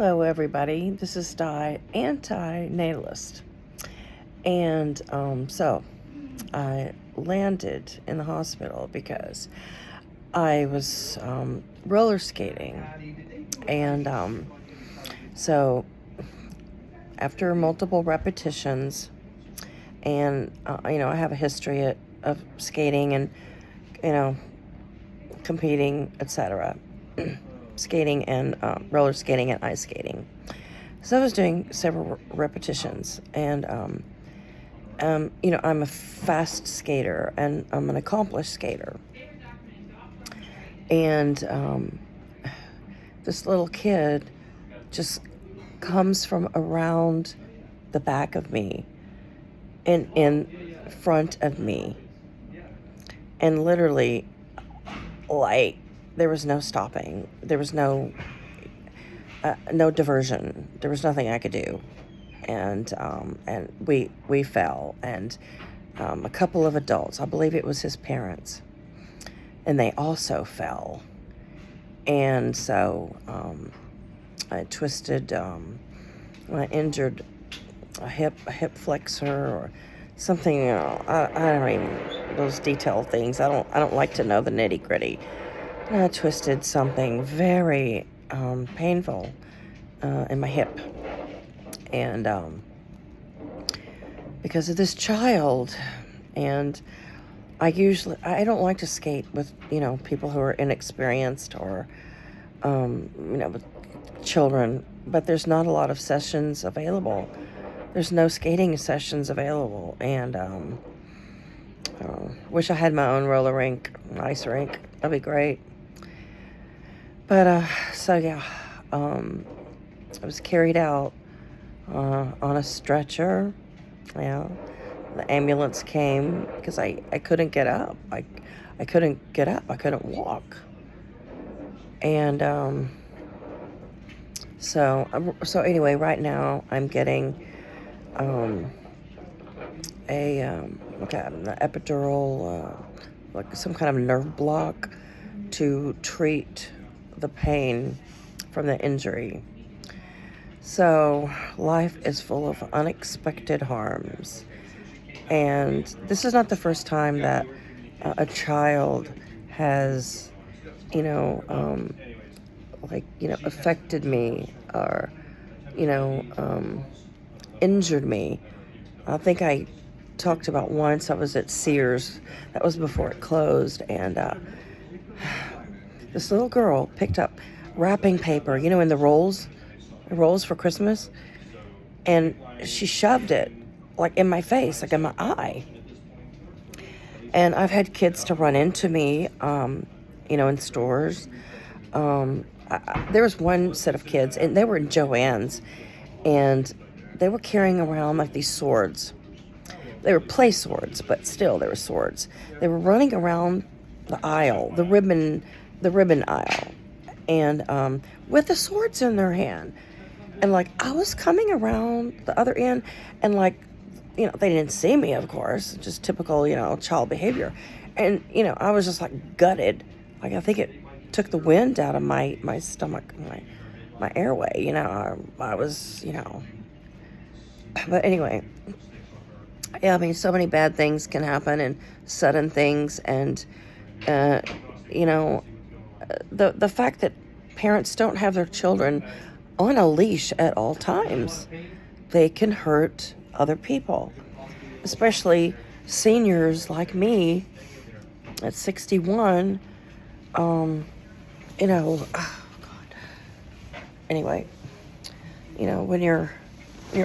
Hello, everybody. This is Di, anti-natalist. And so I landed in the hospital because I was roller skating. And so after multiple repetitions, and I have a history of skating and, competing, etc. Skating and roller skating and ice skating. So I was doing several repetitions, and I'm a fast skater and I'm an accomplished skater. And this little kid just comes from around the back of me and in front of me, and literally, like, there was no stopping. There was no diversion. There was nothing I could do, and we fell, and a couple of adults, I believe it was his parents, and they also fell, and so I twisted, I injured a hip flexor or something. I don't even, those detailed things. I don't like to know the nitty gritty. I twisted something very painful in my hip, and because of this child. And I don't like to skate with people who are inexperienced or with children, but there's not a lot of sessions available. There's no skating sessions available, and wish I had my own roller rink, ice rink. That'd be great. But so yeah, I was carried out on a stretcher. Yeah, the ambulance came because I couldn't get up. I couldn't get up. I couldn't walk. And so anyway, right now I'm getting an epidural, like some kind of nerve block to treat the pain from the injury. So life is full of unexpected harms, and this is not the first time that a child has affected me or injured me. I think I talked about once I was at Sears. That was before it closed, and this little girl picked up wrapping paper, in the rolls for Christmas, and she shoved it like in my face, like in my eye. And I've had kids to run into me, in stores. There was one set of kids, and they were in Joann's, and they were carrying around like these swords. They were play swords, but still they were swords. They were running around the aisle, the ribbon aisle, and with the swords in their hand. And like, I was coming around the other end, and like, they didn't see me, of course, just typical, child behavior. And, I was just like gutted. Like, I think it took the wind out of my stomach, my airway, I was, but anyway, yeah, I mean, so many bad things can happen, and sudden things, and, the fact that parents don't have their children on a leash at all times, they can hurt other people, especially seniors like me at 61. Oh God. Anyway, when you're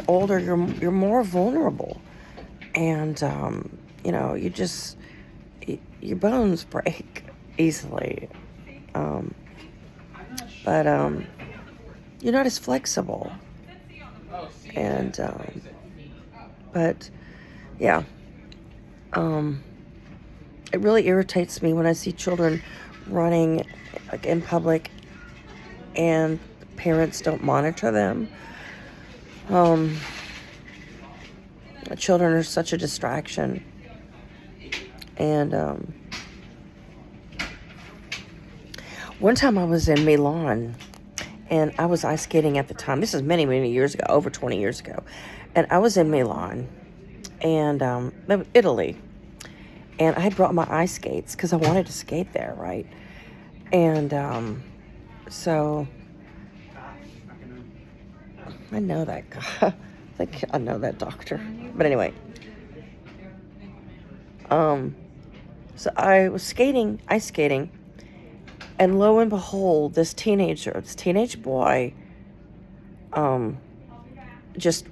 older, you're more vulnerable, and your bones break easily, but you're not as flexible, and but yeah, it really irritates me when I see children running like in public and parents don't monitor them. Children are such a distraction, and one time I was in Milan, And I was ice skating at the time. This is many, many years ago, over 20 years ago. And I was in Milan and Italy. And I had brought my ice skates because I wanted to skate there, right? And so I know that guy. I think I know that doctor. But anyway, so I was skating, ice skating, and lo and behold, this teenage boy, just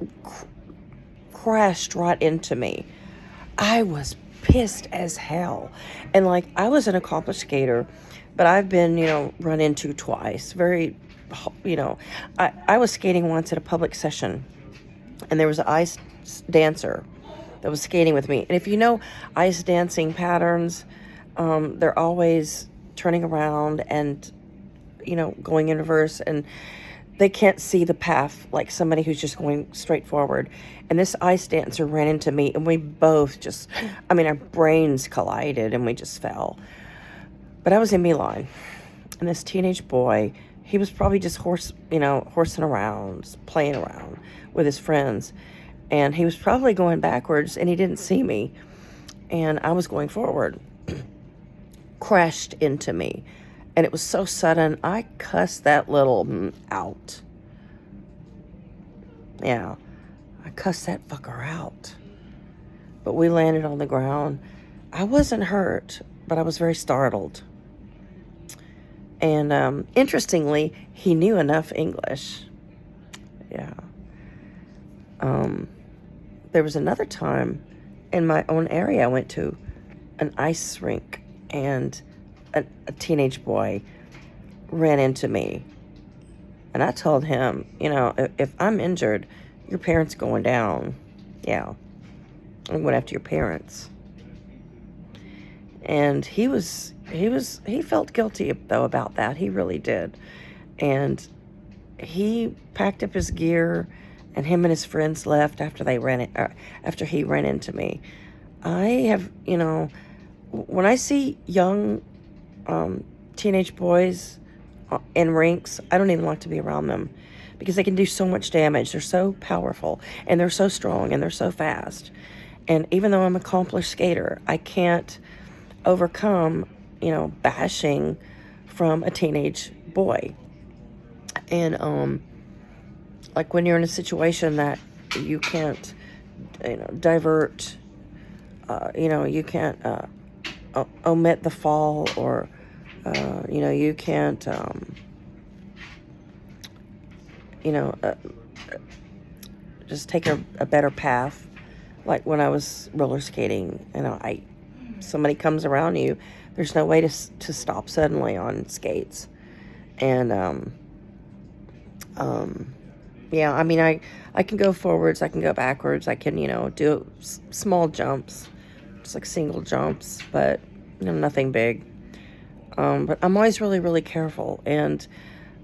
crashed right into me. I was pissed as hell. And like, I was an accomplished skater, but I've been, run into twice. I was skating once at a public session, and there was an ice dancer that was skating with me. And if you know ice dancing patterns, they're always turning around and, going in reverse, and they can't see the path like somebody who's just going straight forward. And this ice dancer ran into me, and we both our brains collided, and we just fell. But I was in Milan, and this teenage boy, he was probably just horsing around, playing around with his friends. And he was probably going backwards, and he didn't see me. And I was going forward. Crashed into me. And it was so sudden, I cussed that little out. Yeah, I cussed that fucker out. But we landed on the ground. I wasn't hurt, but I was very startled. And interestingly, he knew enough English. Yeah. There was another time in my own area, I went to an ice rink, and a teenage boy ran into me. And I told him, if I'm injured, your parents going down. Yeah, I'm going after your parents. And he felt guilty though about that. He really did. And he packed up his gear, and him and his friends left after he ran into me. I have, when I see young teenage boys in rinks, I don't even like to be around them, because they can do so much damage. They're so powerful, and they're so strong, and they're so fast. And even though I'm an accomplished skater, I can't overcome, bashing from a teenage boy. And like when you're in a situation that you can't, divert, you can't omit the fall, or you can't just take a better path. Like when I was roller skating, somebody comes around you, there's no way to stop suddenly on skates. And I can go forwards, I can go backwards, I can do small jumps, just like single jumps, but nothing big. But I'm always really, really careful, and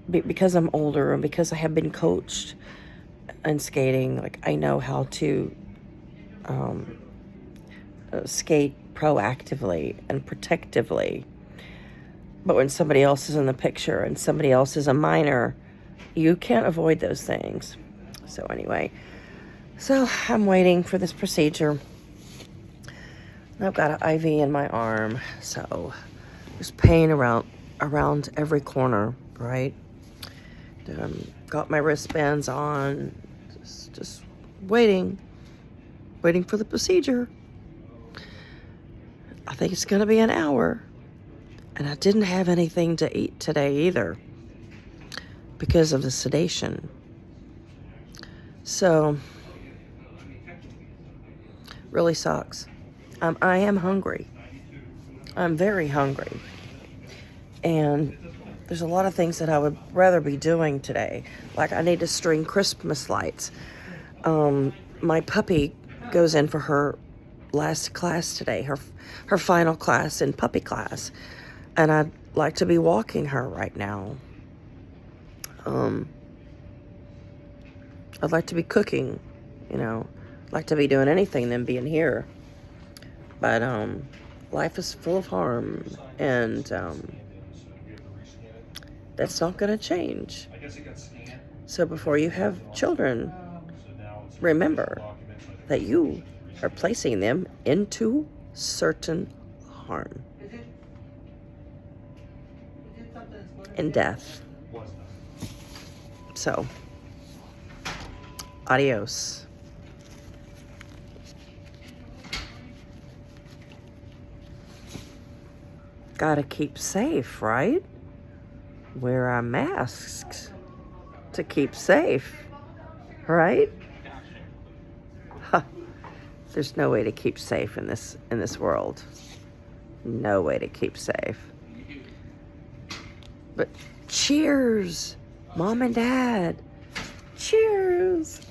because I'm older, and because I have been coached in skating, like I know how to skate proactively and protectively. But when somebody else is in the picture and somebody else is a minor, you can't avoid those things. So anyway, I'm waiting for this procedure. I've got an IV in my arm, so there's pain around every corner, right? Got my wristbands on, just waiting for the procedure. I think it's going to be an hour. And I didn't have anything to eat today either, because of the sedation. So, really sucks. I am hungry. I'm very hungry. And there's a lot of things that I would rather be doing today. Like I need to string Christmas lights. My puppy goes in for her last class today, her final class in puppy class. And I'd like to be walking her right now. I'd like to be cooking, I'd like to be doing anything than being here. But life is full of harm, and That's not going to change. So before you have children, remember that you are placing them into certain harm and death. So, adios. Gotta keep safe, right? Wear our masks to keep safe, right? Huh. There's no way to keep safe in this world. No way to keep safe. But cheers, Mom and Dad. Cheers.